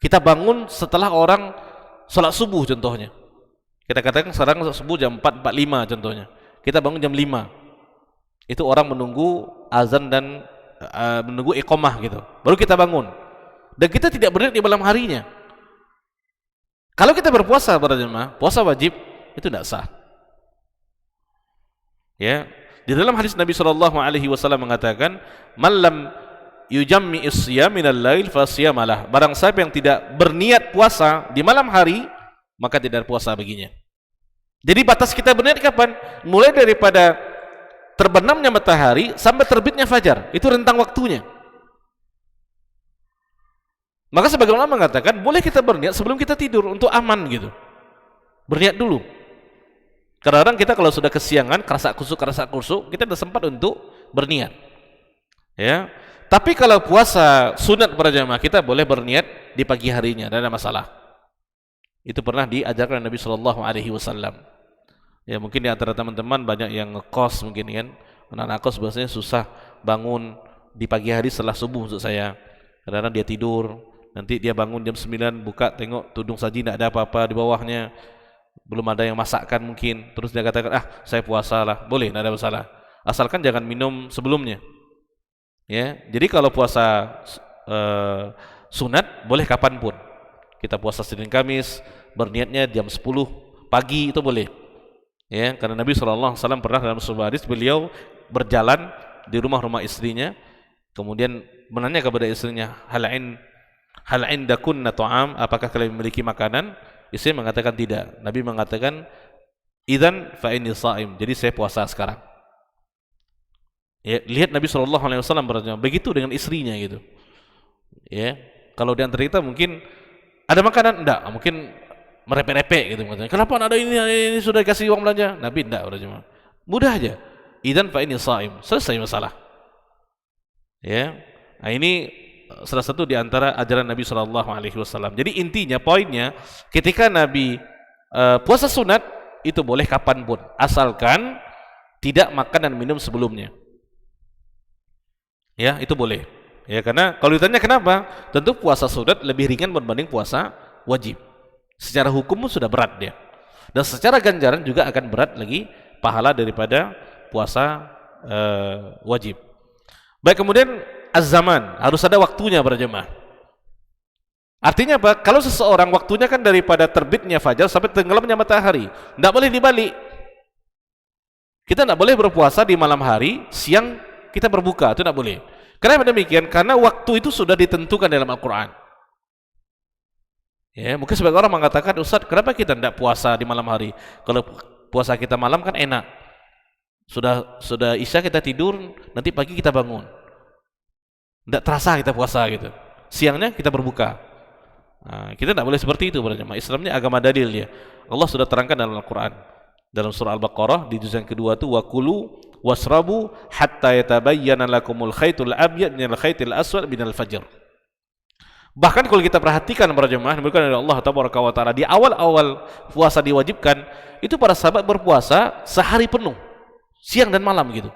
kita bangun setelah orang sholat subuh contohnya. Kita katakan sekarang subuh jam 4.45 contohnya. Kita bangun jam 5. Itu orang menunggu azan dan menunggu iqamah gitu. Baru kita bangun. Dan kita tidak berniat di malam harinya. Kalau kita berpuasa para jemaah, puasa wajib itu tidak sah. Ya, di dalam hadis Nabi sallallahu alaihi wasallam mengatakan, "Man lam yujammi as-siyam minal lail fasiyamalah." Barang siapa yang tidak berniat puasa di malam hari, maka tidak ada puasa baginya. Jadi batas kita berniat kapan? Mulai daripada terbenamnya matahari sampai terbitnya fajar. Itu rentang waktunya. Maka sebagian ulama mengatakan boleh kita berniat sebelum kita tidur untuk aman gitu. Berniat dulu. Kadang-kadang kita kalau sudah kesiangan, kerasa kusuk, kita tidak sempat untuk berniat. Ya. Tapi kalau puasa sunat para jamaah, kita boleh berniat di pagi harinya, tidak ada masalah. Itu pernah diajarkan Nabi sallallahu alaihi wasallam. Ya, mungkin di antara teman-teman banyak yang ngekos mungkin kan. Anak-anak kos biasanya susah bangun di pagi hari setelah subuh untuk saya. Kadang-kadang dia tidur, nanti dia bangun jam 9, buka tengok tudung saji tidak ada apa-apa di bawahnya, belum ada yang masakkan mungkin, terus dia katakan saya puasa lah. Boleh, tidak ada masalah, asalkan jangan minum sebelumnya ya. Jadi kalau puasa sunat boleh kapanpun. Kita puasa Senin Kamis, berniatnya jam 10 pagi itu boleh ya, karena Nabi SAW pernah dalam sebuah hadis beliau berjalan di rumah-rumah istrinya, kemudian menanya kepada istrinya, hal indakunna ta'am, apakah kalian memiliki makanan? Istri mengatakan tidak. Nabi mengatakan, idzan fa inni shaim, jadi saya puasa sekarang. Ya, lihat Nabi SAW berjamaah begitu dengan istrinya gitu. Ya, kalau di antara kita mungkin ada makanan, enggak, mungkin merepek-repek gitu katanya. Kenapa ada ini sudah dikasih uang belanja? Nabi enggak, berjamaah. Mudah aja. Idzan fa inni shaim, selesai masalah. Ya. Nah, ini salah satu di antara ajaran Nabi sallallahu alaihi wasallam. Jadi intinya, poinnya, ketika Nabi puasa sunat itu boleh kapanpun, asalkan tidak makan dan minum sebelumnya. Ya, itu boleh. Ya, karena kalau ditanya kenapa, tentu puasa sunat lebih ringan berbanding puasa wajib. Secara hukum sudah berat dia. Dan secara ganjaran juga akan berat lagi pahala daripada puasa wajib. Baik, kemudian az-zaman, harus ada waktunya para jemaah. Artinya apa? Kalau seseorang waktunya kan daripada terbitnya fajar sampai tenggelamnya matahari, tidak boleh dibalik. Kita tidak boleh berpuasa di malam hari, siang kita berbuka, itu tidak boleh. Kenapa demikian? Karena waktu itu sudah ditentukan dalam Al-Quran. Ya, mungkin sebagian orang mengatakan, Ustaz, kenapa kita tidak puasa di malam hari? Kalau puasa kita malam kan enak. Sudah isya kita tidur, nanti pagi kita bangun. Tidak terasa kita puasa gitu. Siangnya kita berbuka. Nah, kita tidak boleh seperti itu berjamaah. Islamnya agama dalil ya. Allah sudah terangkan dalam Al-Quran. Dalam surah Al-Baqarah di juz yang kedua itu, wa kulu wasrabu hatta yatabayyana lakumul khaytul abyad minal khaytil aswad minal fajr. Bahkan kalau kita perhatikan para jemaah, diberikan oleh Allah Tabaraka wa Ta'ala, di awal-awal puasa diwajibkan, itu para sahabat berpuasa sehari penuh, siang dan malam gitu.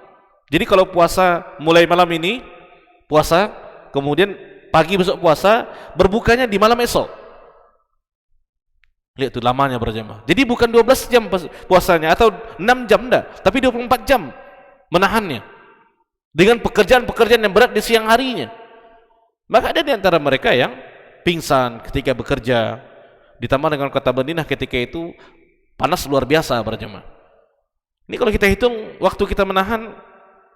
Jadi kalau puasa mulai malam ini puasa, kemudian pagi besok puasa, berbukanya di malam esok. Lihat tuh lamanya berjamaah. Jadi bukan 12 jam puasanya atau 6 jam enggak, tapi 24 jam menahannya dengan pekerjaan-pekerjaan yang berat di siang harinya. Maka ada di antara mereka yang pingsan ketika bekerja, ditambah dengan kota Madinah ketika itu panas luar biasa berjamaah. Ini kalau kita hitung waktu kita menahan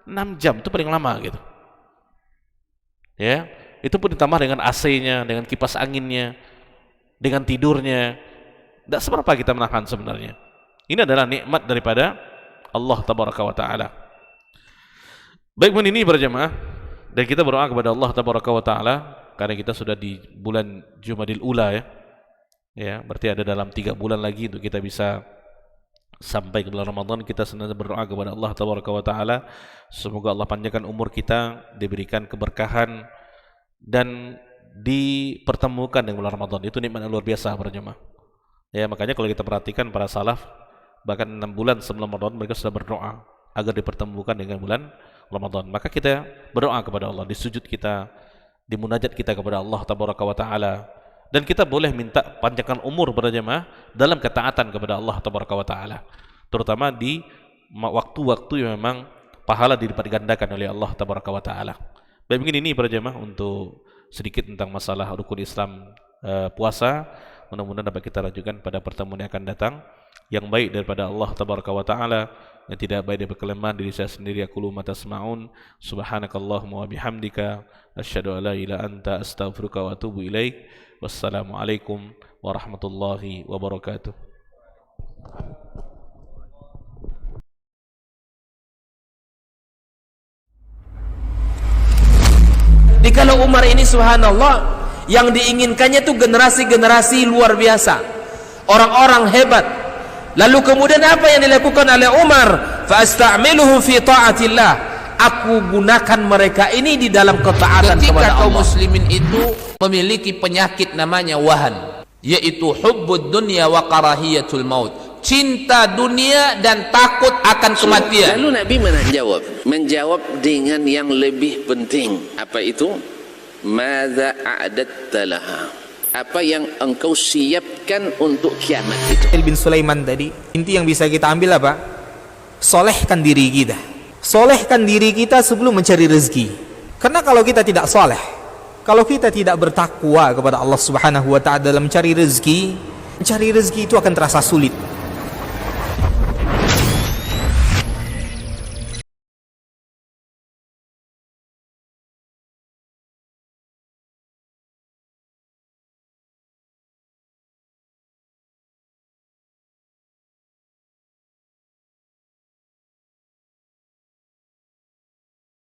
6 jam itu paling lama gitu. Ya, itu pun ditambah dengan AC-nya, dengan kipas anginnya, dengan tidurnya. Tidak seberapa kita menahan sebenarnya. Ini adalah nikmat daripada Allah Tabaraka wa Ta'ala. Baik, pun ini berjamaah, dan kita berdoa kepada Allah Tabaraka wa Ta'ala karena kita sudah di bulan Jumadil Ula ya. Ya, berarti ada dalam 3 bulan lagi untuk kita bisa sampai ke bulan Ramadan. Kita senantiasa berdoa kepada Allah Tabaraka wa Ta'ala, semoga Allah panjangkan umur kita, diberikan keberkahan dan dipertemukan dengan bulan Ramadan. Itu nikmat yang luar biasa para jemaah. Ya, makanya kalau kita perhatikan para salaf, bahkan 6 bulan sebelum Ramadan mereka sudah berdoa agar dipertemukan dengan bulan Ramadan. Maka kita berdoa kepada Allah di sujud kita, di munajat kita kepada Allah tabaraka wa taala. Dan kita boleh minta panjangkan umur para jemaah dalam ketaatan kepada Allah tabaraka wa taala. Terutama di waktu-waktu yang memang pahala dilipat gandakan oleh Allah tabaraka wa taala. Baik, mungkin ini para jemaah untuk sedikit tentang masalah rukun Islam puasa. Mudah-mudahan dapat kita lanjutkan pada pertemuan yang akan datang. Yang baik daripada Allah tabaraka wa taala, yang tidak baik daripada kelemahan diri saya sendiri. Aqulu ma tasma'un, subhanakallahumma wa bihamdika, asyhadu an la ilaha anta, astaghfiruka wa atubu ilaik. Wassalamualaikum warahmatullahi wabarakatuh. Kalau Umar ini subhanallah, yang diinginkannya itu generasi-generasi luar biasa, orang-orang hebat. Lalu kemudian apa yang dilakukan oleh Umar? Fa'asta'miluhum fi ta'atillah, aku gunakan mereka ini di dalam ketaatan kepada Allah. Ketika kaum muslimin itu memiliki penyakit namanya wahan, yaitu hubbud dunya wa karahiyatul maut, cinta dunia dan takut akan kematian. Lalu Nabi menjawab dengan yang lebih penting. Apa itu? Madza a'adatta laha, apa yang engkau siapkan untuk kiamat itu. Bin Sulaiman tadi, inti yang bisa kita ambil apa? Solehkan diri kita, solehkan diri kita sebelum mencari rezeki. Karena kalau kita tidak soleh, kalau kita tidak bertakwa kepada Allah Subhanahu wa ta'ala dalam mencari rezeki itu akan terasa sulit.